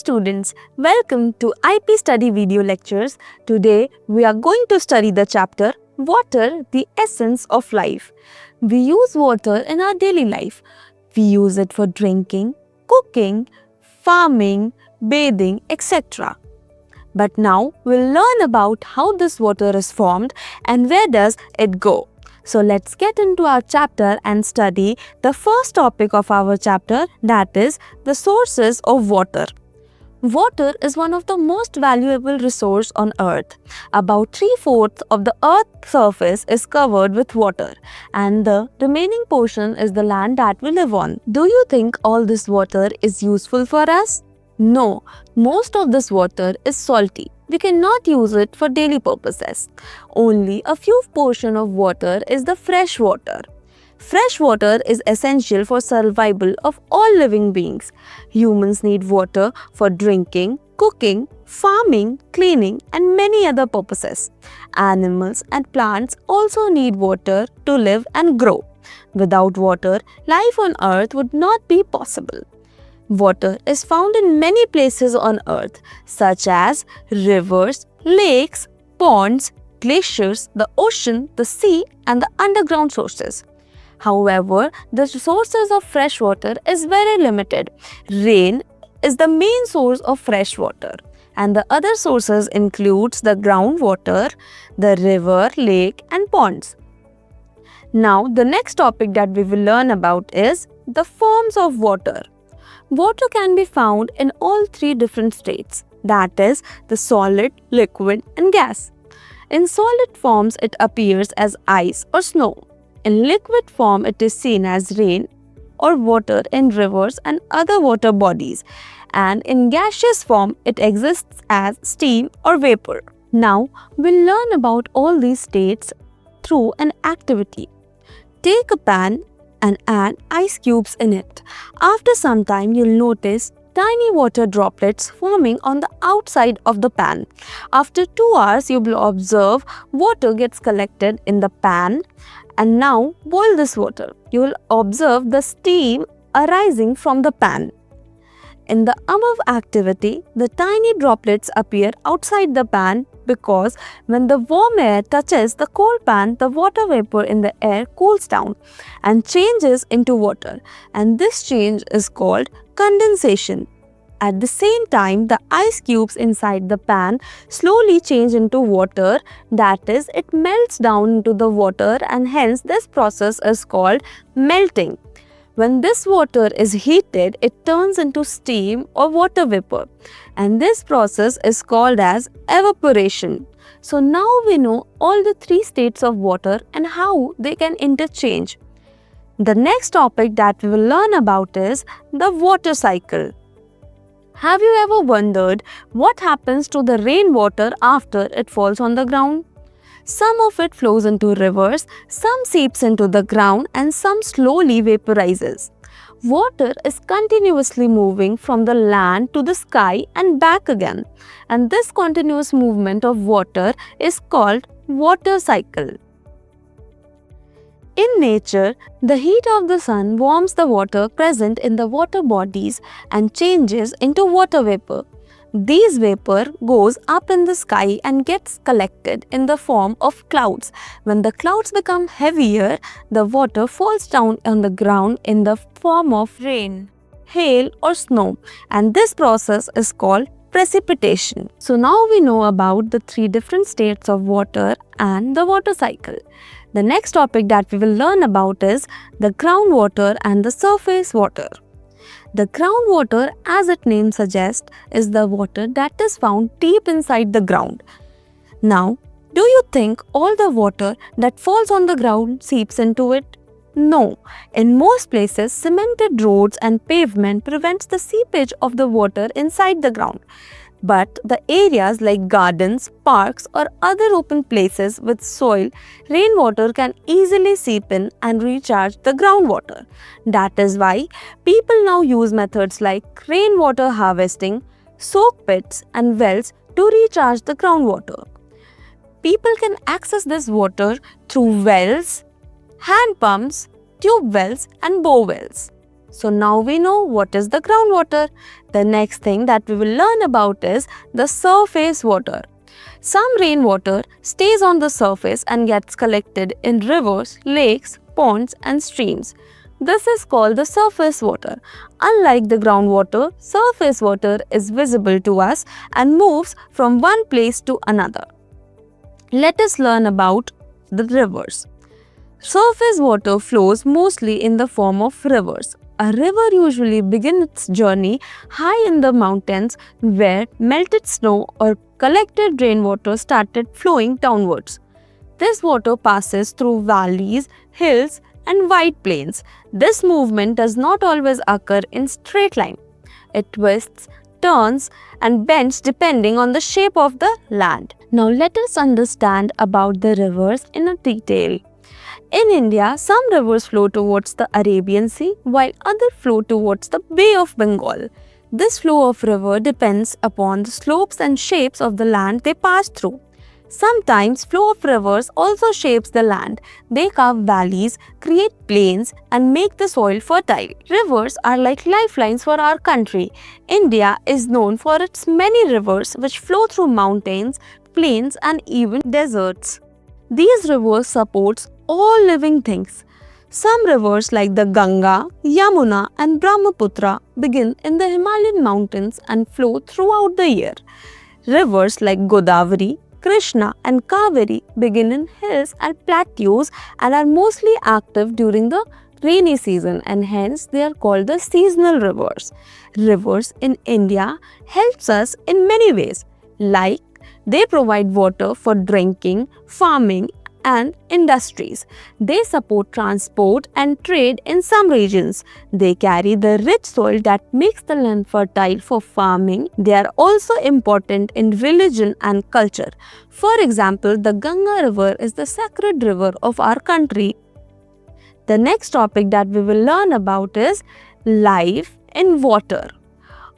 students, welcome to IP Study Video Lectures. Today we are going to study the chapter Water, the Essence of Life. We use water in our daily life. We use it for drinking, cooking, farming, bathing, etc. But now we'll learn about how this water is formed and where does it go. So let's get into our chapter and study the first topic of our chapter, that is the sources of water. Water is one of the most valuable resources on earth. About 3/4 of the earth's surface is covered with water and the remaining portion is the land that we live on. Do you think all this water is useful for us? No, most of this water is salty. We cannot use it for daily purposes. Only a few portion of water is the fresh water. Fresh water is essential for survival of all living beings. Humans need water for drinking, cooking, farming, cleaning, and many other purposes. Animals and plants also need water to live and grow. Without water, life on earth would not be possible. Water is found in many places on earth, such as rivers, lakes, ponds, glaciers, the ocean, the sea, and the underground sources. However, the sources of fresh water is very limited. Rain is the main source of fresh water, and the other sources includes the groundwater, the river, lake, and ponds. Now, the next topic that we will learn about is the forms of water. Water can be found in all three different states, that is, the solid, liquid, and gas. In solid forms, it appears as ice or snow. In liquid form, it is seen as rain or water in rivers and other water bodies. And in gaseous form, it exists as steam or vapor. Now, we'll learn about all these states through an activity. Take a pan and add ice cubes in it. After some time, you'll notice tiny water droplets forming on the outside of the pan. After 2 hours, you will observe water gets collected in the pan, and now boil this water. You will observe the steam arising from the pan. In the above activity, the tiny droplets appear outside the pan because when the warm air touches the cold pan, the water vapor in the air cools down and changes into water, and this change is called condensation. At the same time, the ice cubes inside the pan slowly change into water, that is, it melts down into the water, and hence this process is called melting. When this water is heated, it turns into steam or water vapor, and this process is called as evaporation. So now we know all the three states of water and how they can interchange. The next topic that we will learn about is the water cycle. Have you ever wondered what happens to the rainwater after it falls on the ground? Some of it flows into rivers, some seeps into the ground, and some slowly vaporizes. Water is continuously moving from the land to the sky and back again, and this continuous movement of water is called water cycle. In nature, the heat of the sun warms the water present in the water bodies and changes into water vapor. These vapor goes up in the sky and gets collected in the form of clouds. When the clouds become heavier, the water falls down on the ground in the form of rain, hail, or snow, and this process is called precipitation. So now we know about the three different states of water and the water cycle. The next topic that we will learn about is the groundwater and the surface water. The groundwater, as its name suggests, is the water that is found deep inside the ground. Now, do you think all the water that falls on the ground seeps into it? No. In most places, cemented roads and pavement prevents the seepage of the water inside the ground. But the areas like gardens, parks, or other open places with soil, rainwater can easily seep in and recharge the groundwater. That is why people now use methods like rainwater harvesting, soak pits, and wells to recharge the groundwater. People can access this water through wells, hand pumps, tube wells, and bow wells. So now we know what is the groundwater. The next thing that we will learn about is the surface water. Some rainwater stays on the surface and gets collected in rivers, lakes, ponds and streams. This is called the surface water. Unlike the groundwater, surface water is visible to us and moves from one place to another. Let us learn about the rivers. Surface water flows mostly in the form of rivers. A river usually begins its journey high in the mountains where melted snow or collected rainwater started flowing downwards. This water passes through valleys, hills, and wide plains. This movement does not always occur in straight line. It twists, turns, and bends depending on the shape of the land. Now let us understand about the rivers in a detail. In India, some rivers flow towards the Arabian Sea while others flow towards the Bay of Bengal. This flow of river depends upon the slopes and shapes of the land they pass through. Sometimes flow of rivers also shapes the land. They carve valleys, create plains and make the soil fertile. Rivers are like lifelines for our country. India is known for its many rivers which flow through mountains, plains and even deserts. These rivers support all living things. Some rivers like the Ganga, Yamuna and Brahmaputra begin in the Himalayan mountains and flow throughout the year. Rivers like Godavari, Krishna and Kaveri begin in hills and plateaus and are mostly active during the rainy season and hence they are called the seasonal rivers. Rivers in India helps us in many ways, like they provide water for drinking, farming and industries. They support transport and trade in some regions. They carry the rich soil that makes the land fertile for farming. They are also important in religion and culture. For example, the Ganga river is the sacred river of our country. The next topic that we will learn about is life in water.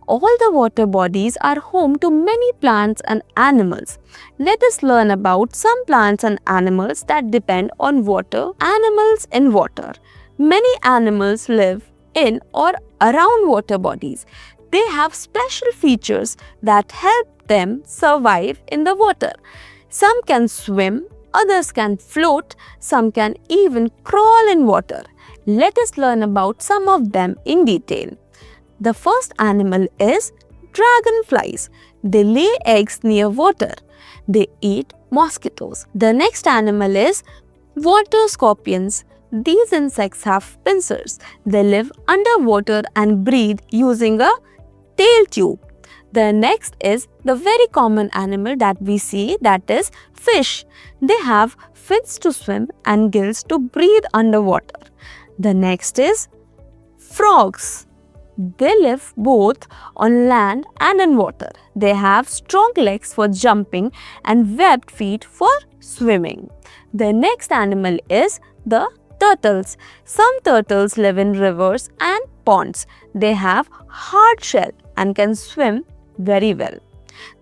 All the water bodies are home to many plants and animals. Let us learn about some plants and animals that depend on water. Animals in water. Many animals live in or around water bodies. They have special features that help them survive in the water. Some can swim, others can float, some can even crawl in water. Let us learn about some of them in detail. The first animal is dragonflies. They lay eggs near water. They eat mosquitoes. The next animal is water scorpions. These insects have pincers. They live underwater and breathe using a tail tube. The next is the very common animal that we see, that is fish. They have fins to swim and gills to breathe underwater. The next is frogs. They live both on land and in water. They have strong legs for jumping and webbed feet for swimming. The next animal is the turtles. Some turtles live in rivers and ponds. They have hard shell and can swim very well.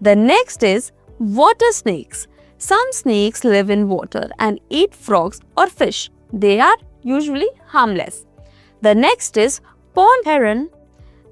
The next is water snakes. Some snakes live in water and eat frogs or fish. They are usually harmless. The next is pond heron.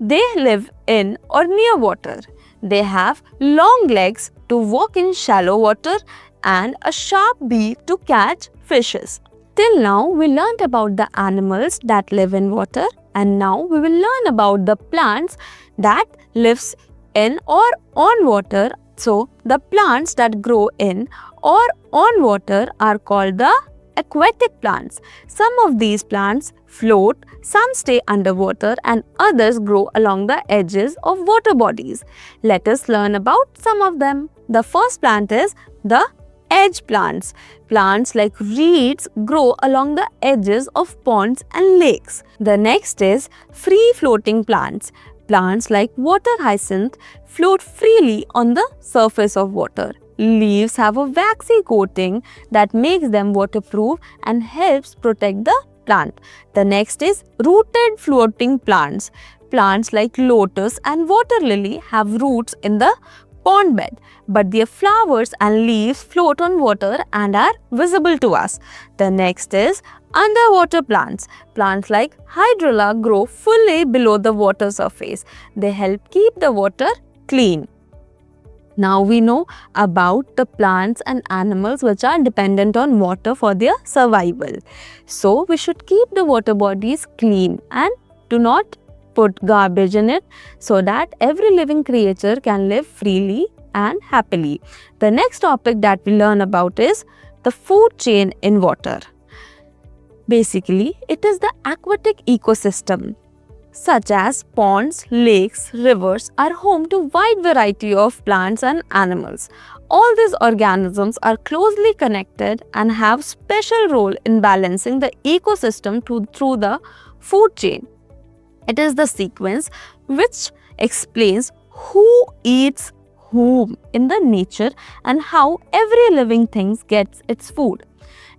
They live in or near water. They have long legs to walk in shallow water and a sharp beak to catch fishes. Till now, we learned about the animals that live in water, and now we will learn about the plants that lives in or on water. So, the plants that grow in or on water are called the aquatic plants. Some of these plants float, some stay underwater and others grow along the edges of water bodies. Let us learn about some of them. The first plant is the edge plants. Plants like reeds grow along the edges of ponds and lakes. The next is free floating plants. Plants like water hyacinth float freely on the surface of water. Leaves have a waxy coating that makes them waterproof and helps protect the plant. The next is rooted floating plants. Plants like lotus and water lily have roots in the pond bed, but their flowers and leaves float on water and are visible to us. The next is Underwater plants. Plants like hydrilla grow fully below the water surface. They help keep the water clean. Now we know about the plants and animals which are dependent on water for their survival. So we should keep the water bodies clean and do not put garbage in it so that every living creature can live freely and happily. The next topic that we learn about is the food chain in water. Basically, it is the aquatic ecosystem. Such as ponds, lakes, rivers are home to wide variety of plants and animals. All these organisms are closely connected and have special role in balancing the ecosystem through the food chain. It is the sequence which explains who eats whom in the nature and how every living thing gets its food.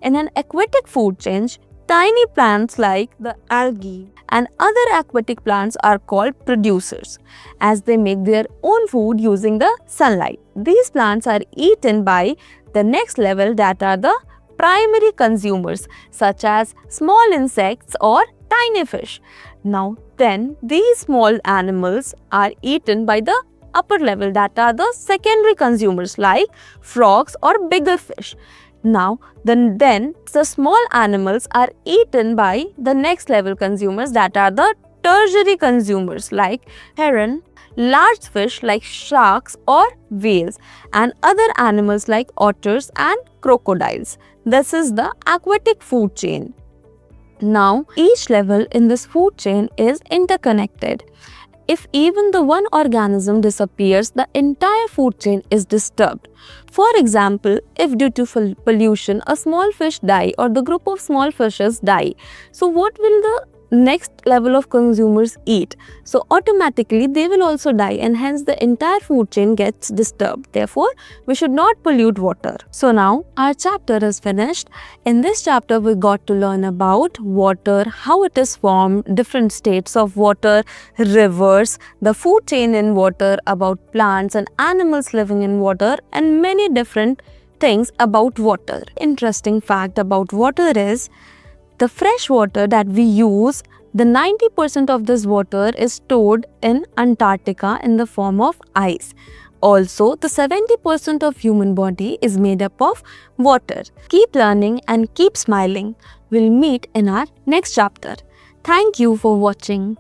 In an aquatic food chain, tiny plants like the algae and other aquatic plants are called producers, as they make their own food using the sunlight. These plants are eaten by the next level, that are the primary consumers, such as small insects or tiny fish. Now then, these small animals are eaten by the upper level, that are the secondary consumers like frogs or bigger fish. Now, then the small animals are eaten by the next level consumers, that are the tertiary consumers like heron, large fish like sharks or whales, and other animals like otters and crocodiles. This is the aquatic food chain. Now, each level in this food chain is interconnected. If even the one organism disappears, the entire food chain is disturbed. For example, if due to pollution a small fish die or the group of small fishes die, so what will the next level of consumers eat? So automatically they will also die, and hence the entire food chain gets disturbed. Therefore, we should not pollute water. So now our chapter is finished. In this chapter we got to learn about water, how it is formed, different states of water, rivers, the food chain in water, about plants and animals living in water, and many different things about water. Interesting fact about water is the fresh water that we use, the 90% of this water is stored in Antarctica in the form of ice. Also, the 70% of human body is made up of water. Keep learning and keep smiling. We'll meet in our next chapter. Thank you for watching.